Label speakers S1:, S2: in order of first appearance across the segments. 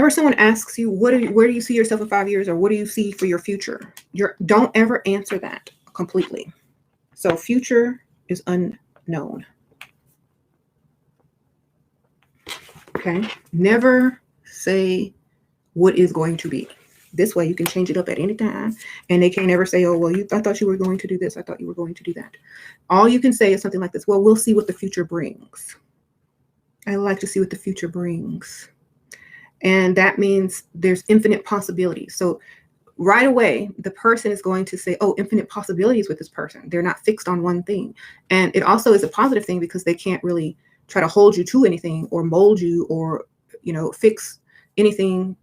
S1: whenever someone asks you, where do you see yourself in 5 years, or what do you see for your future? Don't ever answer that completely. So future is unknown. Okay. Never say what is going to be. This way you can change it up at any time. And they can't ever say, oh, well, I thought you were going to do this. I thought you were going to do that. All you can say is something like this. Well, we'll see what the future brings. I like to see what the future brings. And that means there's infinite possibilities. So right away, the person is going to say, oh, infinite possibilities with this person. They're not fixed on one thing. And it also is a positive thing because they can't really try to hold you to anything or mold you or, fix anything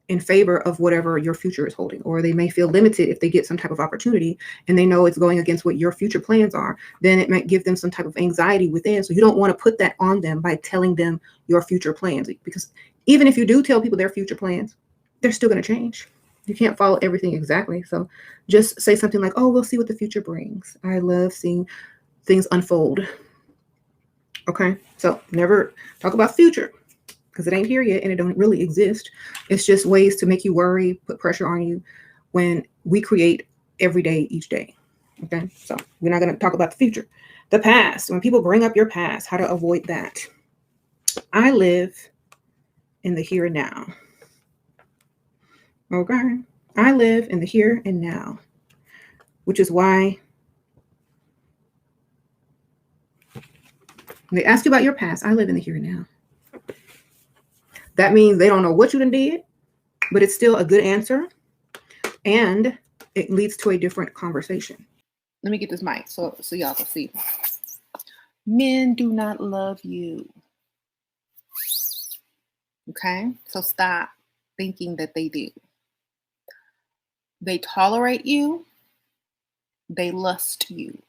S1: in favor of whatever your future is holding. Or they may feel limited if they get some type of opportunity and they know it's going against what your future plans are. Then it might give them some type of anxiety within. So you don't want to put that on them by telling them your future plans, because even if you do tell people their future plans, they're still going to change. You can't follow everything exactly. So just say something like, oh, we'll see what the future brings. I love seeing things unfold. Okay. So never talk about future, because it ain't here yet and it don't really exist. It's just ways to make you worry, put pressure on you when we create every day, each day. Okay. So we're not going to talk about the future. The past, when people bring up your past, how to avoid that. I live in the here and now. Okay. I live in the here and now, which is why when they ask you about your past, I live in the here and now. That means they don't know what you done did, but it's still a good answer. And it leads to a different conversation. Let me get this mic so y'all can see. Men do not love you. Okay? So stop thinking that they do. They tolerate you. They lust you.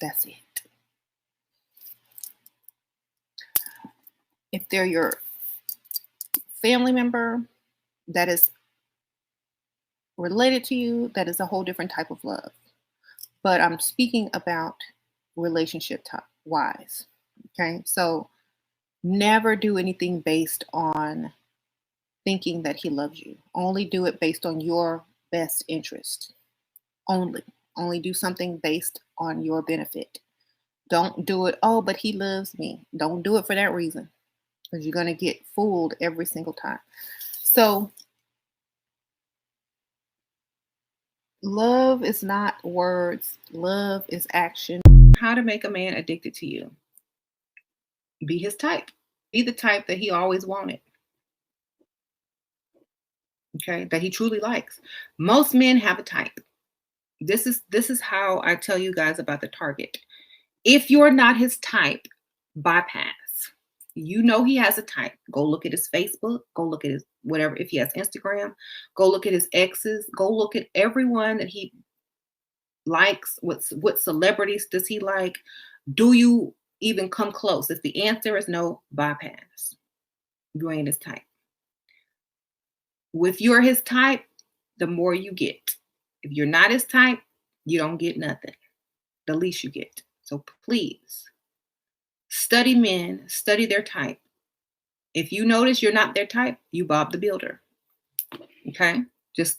S1: That's it. If they're your family member that is related to you, that is a whole different type of love. But I'm speaking about relationship wise. Okay? So never do anything based on thinking that he loves you. Only do it based on your best interest. Only do something based on your benefit. Don't do it, oh, but he loves me. Don't do it for that reason, because you're going to get fooled every single time. So love is not words. Love is action. How to make a man addicted to you. Be his type. Be the type that he always wanted. Okay, that he truly likes. Most men have a type. This is how I tell you guys about the target. If you're not his type, bypass. You know he has a type. Go look at his Facebook. Go look at his whatever. If he has Instagram, go look at his exes. Go look at everyone that he likes. What celebrities does he like? Do you even come close? If the answer is no, bypass. You ain't his type. If you're his type, the more you get. If you're not his type, you don't get nothing. The least you get. So please, study men, study their type. If you notice you're not their type, you Bob the Builder. Okay?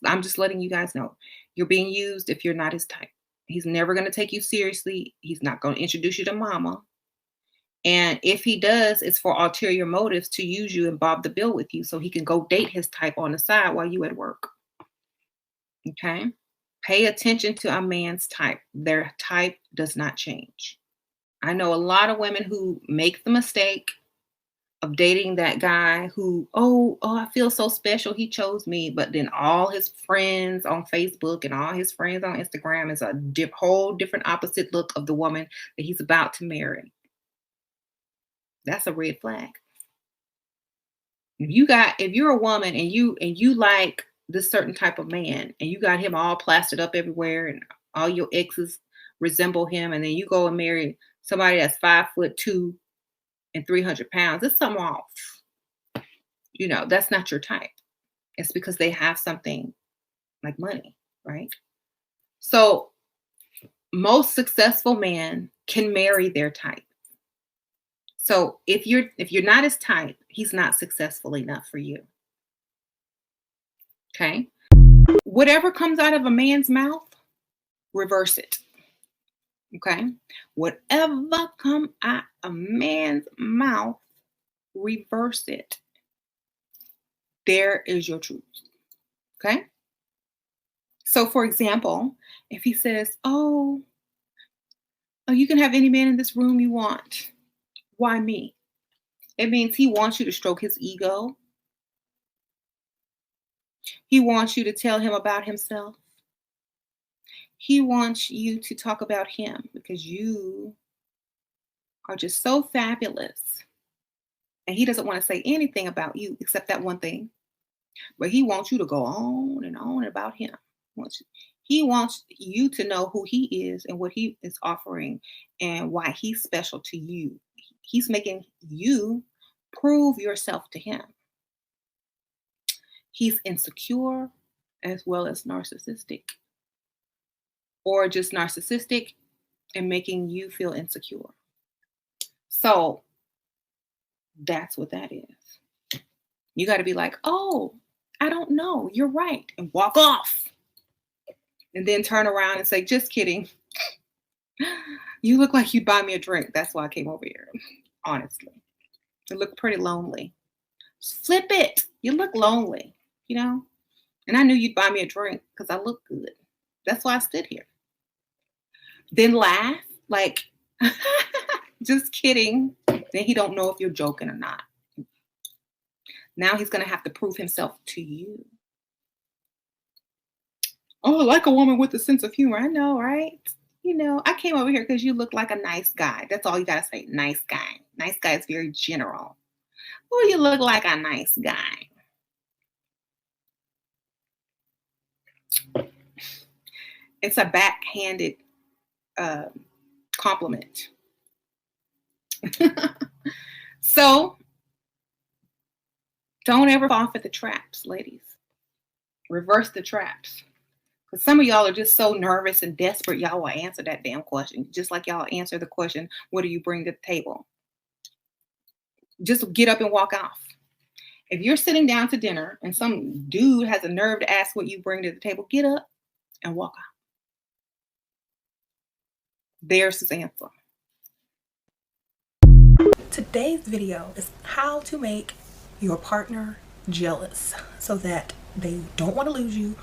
S1: I'm just letting you guys know. You're being used if you're not his type. He's never going to take you seriously. He's not going to introduce you to mama. And if he does, it's for ulterior motives to use you and Bob the bill with you so he can go date his type on the side while you at work. Okay? Pay attention to a man's type. Their type does not change. I know a lot of women who make the mistake of dating that guy who, oh, I feel so special. He chose me. But then all his friends on Facebook and all his friends on Instagram is a whole different opposite look of the woman that he's about to marry. That's a red flag. If you're a woman and you like this certain type of man and you got him all plastered up everywhere and all your exes resemble him, and then you go and marry somebody that's 5'2" and 300 pounds, it's something off. That's not your type. It's because they have something like money, right? So most successful men can marry their type. So if you're not his type, he's not successful enough for you. Okay? Whatever comes out of a man's mouth, reverse it. Okay? Whatever come out a man's mouth, reverse it. There is your truth. Okay? So for example, if he says, "Oh, you can have any man in this room you want. Why me?" It means he wants you to stroke his ego. He wants you to tell him about himself. He wants you to talk about him because you are just so fabulous. And he doesn't want to say anything about you except that one thing. But he wants you to go on and on about him. He wants you to know who he is and what he is offering and why he's special to you. He's making you prove yourself to him. He's insecure as well as narcissistic, or just narcissistic and making you feel insecure. So that's what that is. You got to be like, "Oh, I don't know. You're right," and walk off. And then turn around and say, "Just kidding. You look like you'd buy me a drink. That's why I came over here." Honestly, you look pretty lonely. Flip it. You look lonely, And I knew you'd buy me a drink because I look good. That's why I stood here. Then laugh like, "Just kidding." Then he don't know if you're joking or not. Now he's going to have to prove himself to you. "Oh, I like a woman with a sense of humor." I know, right? I came over here because you look like a nice guy. That's all you got to say. Nice guy. Nice guy is very general. "Oh, you look like a nice guy." It's a backhanded compliment. So don't ever fall for the traps, ladies. Reverse the traps. Because some of y'all are just so nervous and desperate, y'all will answer that damn question. Just like y'all answer the question, "What do you bring to the table?" Just get up and walk off. If you're sitting down to dinner and some dude has a nerve to ask what you bring to the table, get up and walk off. There's his answer.
S2: Today's video is how to make your partner jealous so that they don't want to lose you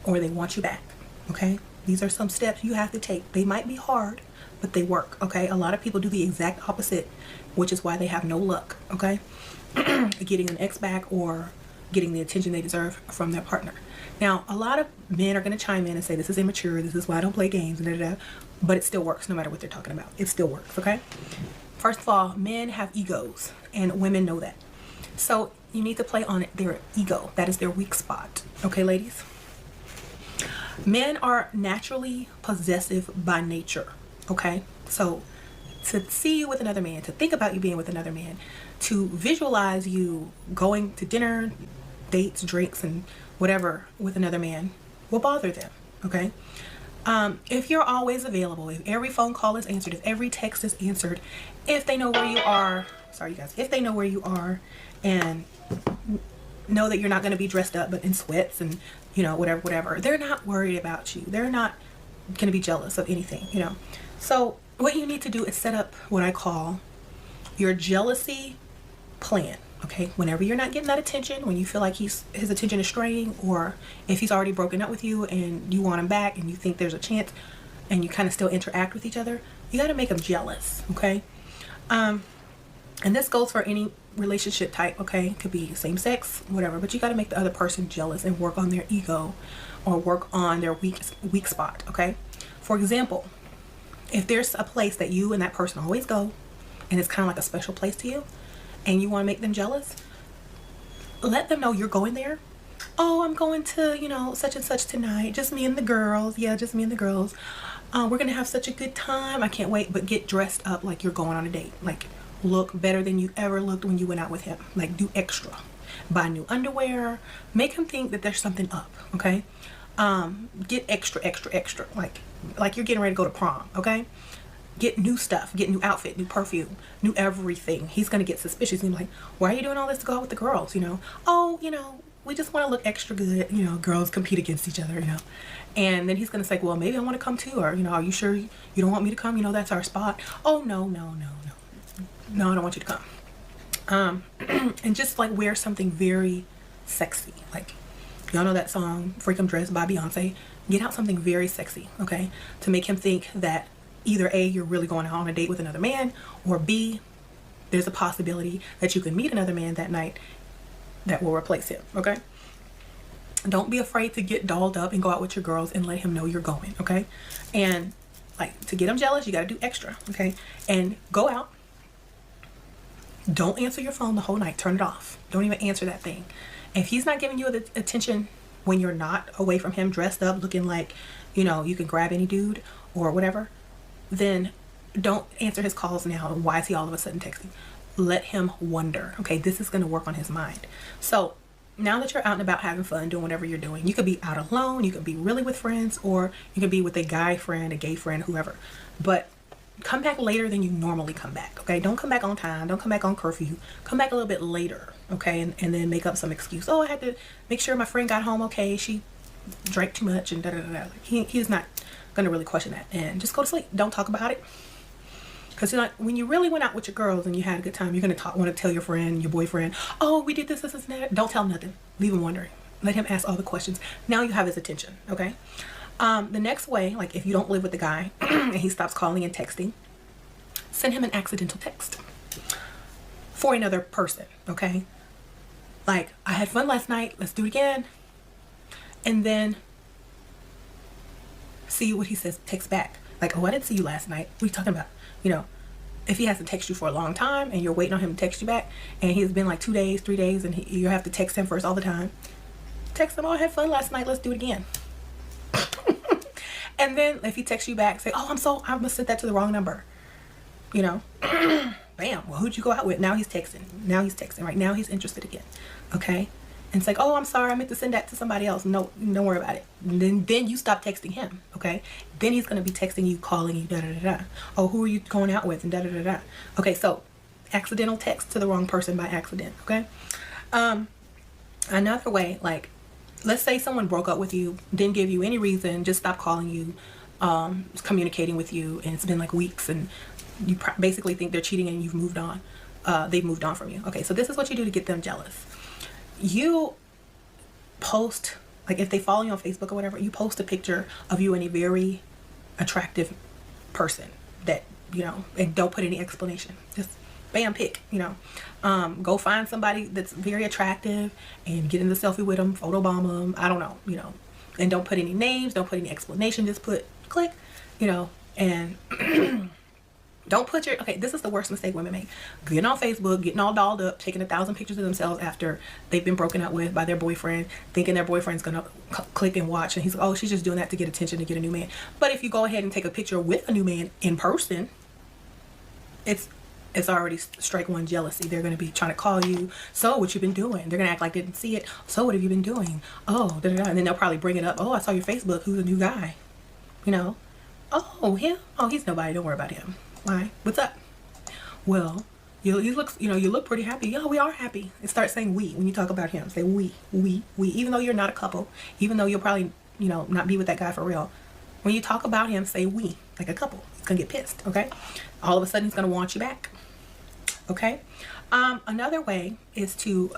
S2: or they want you back. Okay? These are some steps you have to take. They might be hard, but they work. Okay? A lot of people do the exact opposite, which is why they have no luck. Okay? Getting an ex back or getting the attention they deserve from their partner. Now, a lot of men are going to chime in and say, "This is immature. This is why I don't play games," and but it still works no matter what they're talking about. It still works. Okay? First of all, men have egos and women know that. So you need to play on their ego. That is their weak spot. Okay, ladies? Men are naturally possessive by nature. Okay? So to see you with another man, to think about you being with another man, to visualize you going to dinner, dates, drinks, and whatever with another man will bother them. Okay? If you're always available, if every phone call is answered, if every text is answered, if they know where you are, if they know where you are and know that you're not going to be dressed up but in sweats and, whatever, they're not worried about you. They're not going to be jealous of anything, So what you need to do is set up what I call your jealousy plan. Okay, whenever you're not getting that attention, when you feel like his attention is straying, or if he's already broken up with you and you want him back and you think there's a chance and you kind of still interact with each other, you got to make him jealous. Okay, and this goes for any relationship type. Okay, it could be same sex, whatever, but you got to make the other person jealous and work on their ego or work on their weak spot. Okay, for example, if there's a place that you and that person always go and it's kind of like a special place to you, and you want to make them jealous, let them know you're going there. "Oh, I'm going to, such and such tonight. Just me and the girls. Yeah, just me and the girls. We're going to have such a good time. I can't wait." But get dressed up like you're going on a date. Like, look better than you ever looked when you went out with him. Like, do extra. Buy new underwear. Make him think that there's something up, okay? Get extra. Like you're getting ready to go to prom, okay? get new stuff, get new outfit, new perfume, new everything, he's going to get suspicious. He's like, why are you doing all this to go out with the girls? Oh, we just want to look extra good. Girls compete against each other, And then he's going to say, well, maybe I want to come too. Or, are you sure you don't want me to come? That's our spot. Oh, no, no, no, no. No, I don't want you to come. And just like wear something very sexy. Like, y'all know that song, Freak 'em Dressed by Beyonce? Get out something very sexy, okay? To make him think that either A, you're really going out on a date with another man, or B, there's a possibility that you can meet another man that night that will replace him, okay? Don't be afraid to get dolled up and go out with your girls and let him know you're going, okay? And like, to get him jealous, you got to do extra, okay? And go out. Don't answer your phone the whole night. Turn it off. Don't even answer that thing. If he's not giving you the attention when you're not away from him, dressed up, looking like, you can grab any dude or whatever, then don't answer his calls now. Why is he all of a sudden texting? Let him wonder. Okay, this is going to work on his mind. So now that you're out and about having fun, doing whatever you're doing, you could be out alone, you could be really with friends, or you could be with a guy friend, a gay friend, whoever. But come back later than you normally come back, okay? Don't come back on time. Don't come back on curfew. Come back a little bit later, okay? And then make up some excuse. Oh, I had to make sure my friend got home okay. She drank too much and da-da-da-da. Like, he's not going to really question that. And just go to sleep. Don't talk about it. Because when you really went out with your girls and you had a good time, you're going to want to tell your friend, your boyfriend, oh, we did this, and that. Don't tell him nothing. Leave him wondering. Let him ask all the questions. Now you have his attention, okay? The next way, like if you don't live with the guy and he stops calling and texting, send him an accidental text for another person, okay? Like, I had fun last night. Let's do it again. And then see what he says, text back. Like, oh, I didn't see you last night. What are you talking about? If he hasn't texted you for a long time and you're waiting on him to text you back, and he's been like 2 days, 3 days, and you have to text him first all the time, text him, oh, I had fun last night. Let's do it again. And then if he texts you back, say, oh, I must send that to the wrong number. Bam. Well, who'd you go out with? Now he's texting. Right now he's interested again. Okay. And it's like, oh, I'm sorry, I meant to send that to somebody else. No, don't worry about it. And then you stop texting him. Okay. Then he's going to be texting you, calling you, da da da da. Oh, who are you going out with? And da da da da. Okay. So accidental text to the wrong person by accident. Okay. Another way, like, let's say someone broke up with you, didn't give you any reason, just stopped calling you, communicating with you, and it's been like weeks, and you basically think they're cheating and you've moved on. They've moved on from you. Okay, so this is what you do to get them jealous. You post, like if they follow you on Facebook or whatever, you post a picture of you and a very attractive person that, and don't put any explanation. Just bam, pick, go find somebody that's very attractive and get in the selfie with them, photobomb them. I don't know, and don't put any names, don't put any explanation, just put click, and don't put okay, this is the worst mistake women make. Getting on Facebook, getting all dolled up, taking 1,000 pictures of themselves after they've been broken up with by their boyfriend, thinking their boyfriend's gonna click and watch, and he's like, oh, she's just doing that to get attention, to get a new man. But if you go ahead and take a picture with a new man in person, it's already strike one, jealousy. They're going to be trying to call you. So what you been doing? They're going to act like they didn't see it. So what have you been doing? Oh, da, da, da. And then they'll probably bring it up. Oh, I saw your Facebook. Who's the new guy? Oh, him? Oh, he's nobody. Don't worry about him. Why? What's up? Well, you look, you look pretty happy. Yeah, we are happy. And start saying we when you talk about him. Say we. Even though you're not a couple, even though you'll probably, not be with that guy for real. When you talk about him, say we, like a couple. He's going to get pissed, okay? All of a sudden, he's going to want you back, okay? Another way is to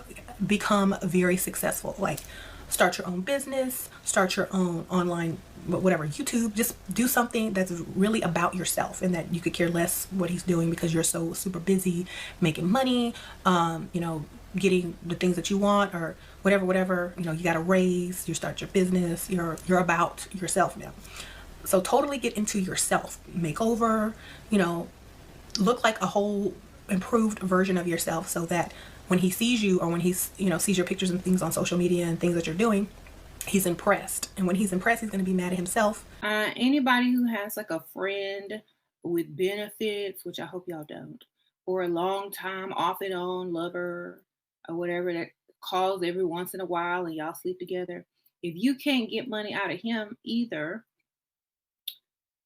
S2: become very successful. Like, start your own business, start your own online, whatever, YouTube. Just do something that's really about yourself and that you could care less what he's doing because you're so super busy making money, getting the things that you want or whatever, you got a raise, you start your business, you're about yourself now. So totally get into yourself, makeover, look like a whole improved version of yourself so that when he sees you or when he's, sees your pictures and things on social media and things that you're doing, he's impressed. And when he's impressed, he's going to be mad at himself.
S3: Anybody who has like a friend with benefits, which I hope y'all don't, or a long time off and on lover or whatever that calls every once in a while and y'all sleep together. If you can't get money out of him either,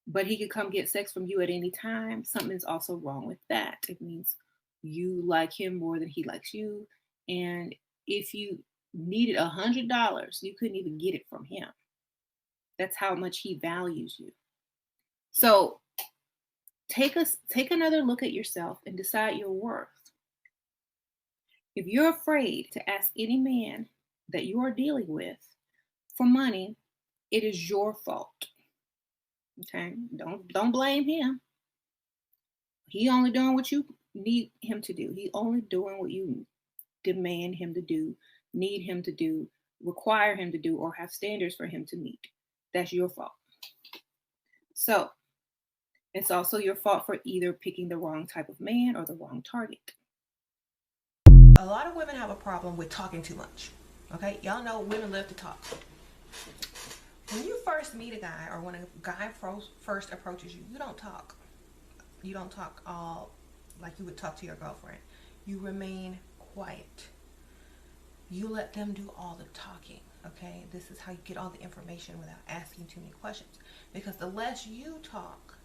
S3: but he could come get sex from you at any time, something's also wrong with that. It means you like him more than he likes you. And if you needed $100, you couldn't even get it from him. That's how much he values you. So take another look at yourself and decide your worth. If you're afraid to ask any man that you are dealing with for money, it is your fault. Okay? Don't blame him. He only doing what you need him to do. He only doing what you demand him to do, need him to do, require him to do, or have standards for him to meet. That's your fault. So it's also your fault for either picking the wrong type of man or the wrong target.
S2: A lot of women have a problem with talking too much. Okay, y'all know women love to talk. When you first meet a guy, or when a guy first approaches you, you don't talk. You don't talk all like you would talk to your girlfriend. You remain quiet. You let them do all the talking. Okay, this is how you get all the information without asking too many questions. Because the less you talk,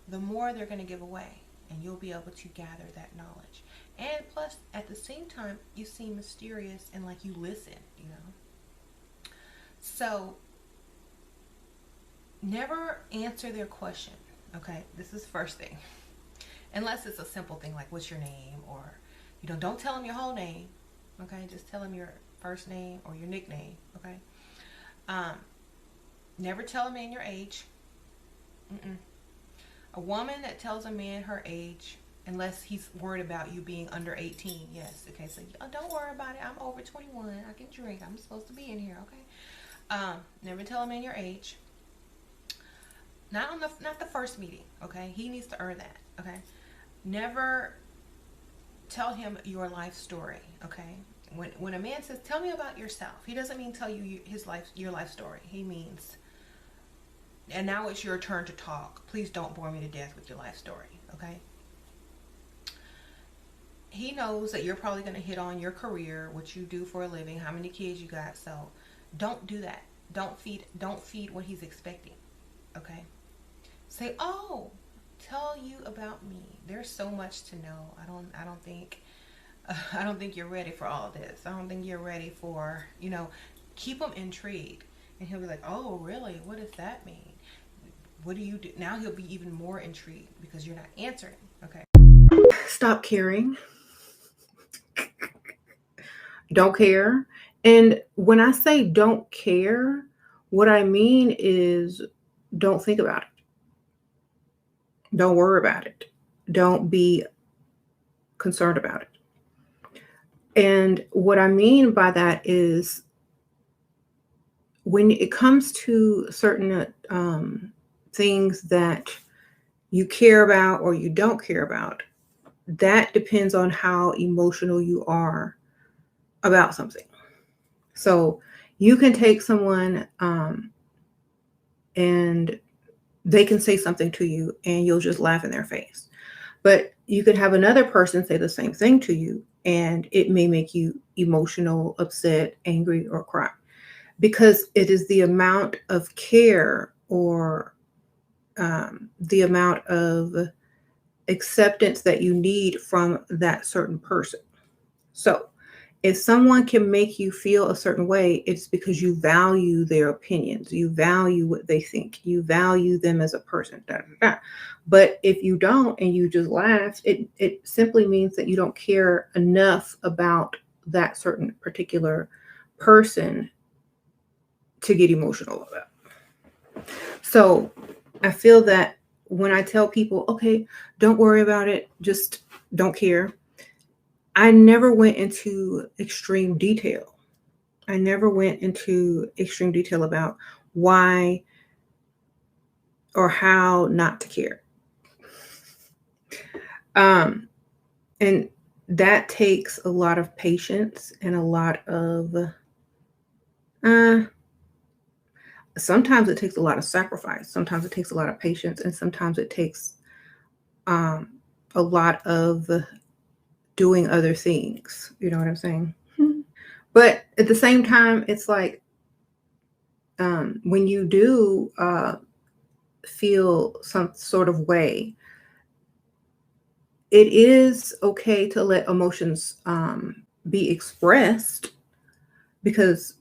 S2: the more they're going to give away, and you'll be able to gather that knowledge. And plus, at the same time, you seem mysterious and like you listen, you know. So, never answer their question, okay? This is first thing. Unless it's a simple thing like, what's your name? Or, you know, don't tell them your whole name, okay? Just tell them your first name or your nickname, okay? Never tell a man your age. A woman that tells a man her age, unless he's worried about you being under 18, yes, okay, so don't worry about it, I'm over 21, I can drink, I'm supposed to be in here, okay? Never tell a man your age. Not the first meeting, okay? He needs to earn that, okay? Never tell him your life story, okay? When a man says, tell me about yourself, he doesn't mean tell you your life story. He means, and now it's your turn to talk. Please don't bore me to death with your life story, okay? He knows that you're probably going to hit on your career, what you do for a living, how many kids you got, so don't do that. Don't feed what he's expecting, okay? Say, oh, tell you about me. There's so much to know. I don't think you're ready for all of this. I don't think you're ready for, you know, keep him intrigued. And he'll be like, oh, really? What does that mean? What do you do? Now he'll be even more intrigued because you're not answering, okay?
S1: Stop caring. Don't care. And when I say don't care, what I mean is don't think about it. Don't worry about it. Don't be concerned about it. And what I mean by that is when it comes to certain things that you care about or you don't care about, that depends on how emotional you are about something. So you can take someone and they can say something to you and you'll just laugh in their face. But you could have another person say the same thing to you and it may make you emotional, upset, angry, or cry. Because it is the amount of care or the amount of acceptance that you need from that certain person. So if someone can make you feel a certain way, it's because you value their opinions. You value what they think. You value them as a person. Da, da, da. But if you don't and you just laugh, it simply means that you don't care enough about that certain particular person to get emotional about. So I feel that when I tell people, okay, don't worry about it, just don't care, I never went into extreme detail. I never went into extreme detail about why or how not to care. And that takes a lot of patience and a lot of sometimes it takes a lot of sacrifice. Sometimes it takes a lot of patience, and sometimes it takes a lot of doing other things. You know what I'm saying? But at the same time, it's like when you do feel some sort of way, it is okay to let emotions be expressed, because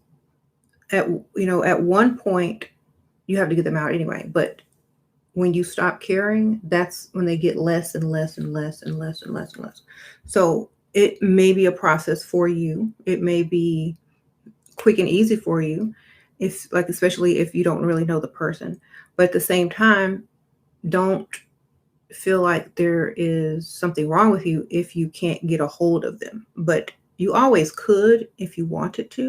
S1: at one point you have to get them out anyway. But when you stop caring, that's when they get less and less and less and less and less and less. So it may be a process for you. It may be quick and easy for you, if like, especially if you don't really know the person. But at the same time, don't feel like there is something wrong with you if you can't get a hold of them. But you always could if you wanted to.